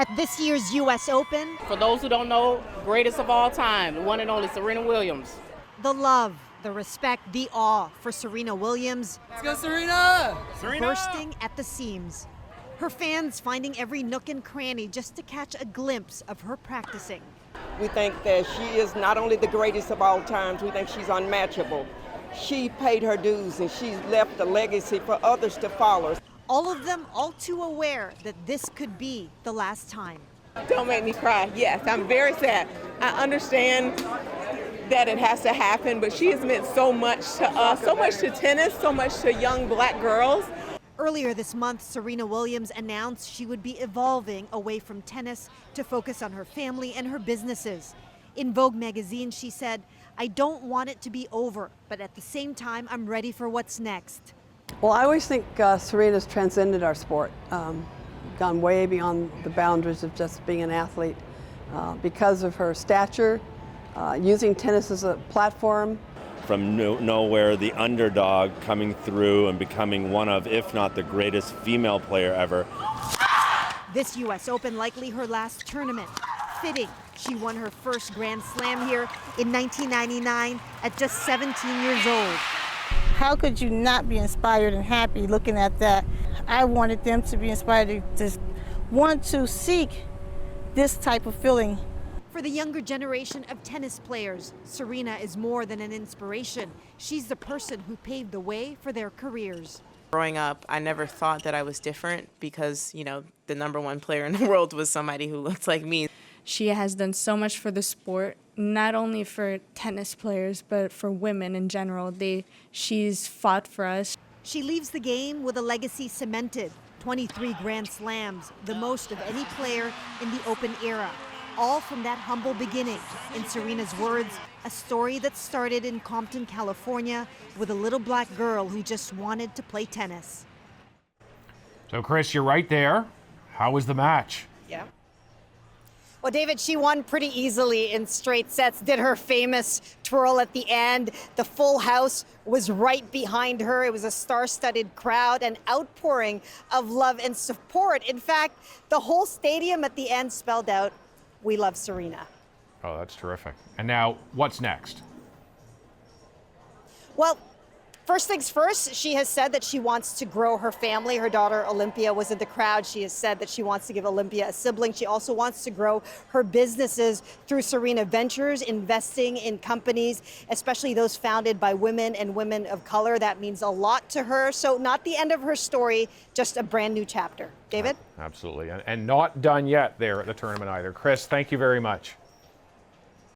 At this year's U.S. Open, For those who don't know, greatest of all time, the one and only Serena Williams. the love, the respect, the awe for Serena Williams Let's go, Serena! bursting at the seams. Her fans finding every nook and cranny just to catch a glimpse of her practicing. We think that she is not only the greatest of all times, we think she's unmatchable. She paid her dues and she's left a legacy for others to follow. All of them all too aware that this could be the last time. Don't make me cry. Yes, I'm very sad. I understand that it has to happen, but she has meant so much to us, so much to tennis, so much to young black girls. Earlier this month, Serena Williams announced she would be evolving away from tennis to focus on her family and her businesses. In Vogue magazine, she said, "I don't want it to be over, but at the same time, I'm ready for what's next." Well, I always think Serena's transcended our sport, gone way beyond the boundaries of just being an athlete because of her stature, using tennis as a platform. From nowhere, the underdog coming through and becoming one of, if not the greatest female player ever. This U.S. Open likely her last tournament. Fitting, she won her first Grand Slam here in 1999 at just 17 years old. How could you not be inspired and happy looking at that? I wanted them to be inspired to want to seek this type of feeling. For the younger generation of tennis players, Serena is more than an inspiration. She's the person who paved the way for their careers. Growing up, I never thought that I was different because, the number one player in the world was somebody who looked like me. She has done so much for the sport, not only for tennis players, but for women in general. She's fought for us. She leaves the game with a legacy cemented. 23 Grand Slams, the most of any player in the Open era. All from that humble beginning. In Serena's words, a story that started in Compton, California, with a little black girl who just wanted to play tennis. So, Chris, you're right there. How was the match? Yeah. Well, David, she won pretty easily in straight sets, did her famous twirl at the end. The full house was right behind her. It was a star-studded crowd, an outpouring of love and support. In fact, the whole stadium at the end spelled out, "We love Serena." Oh, that's terrific. And now, what's next? Well, first things first, she has said that she wants to grow her family. Her daughter Olympia was in the crowd. She has said that she wants to give Olympia a sibling. She also wants to grow her businesses through Serena Ventures, investing in companies, especially those founded by women and women of color. That means a lot to her. So not the end of her story, just a brand new chapter. David? Absolutely. And not done yet there at the tournament either. Chris, thank you very much.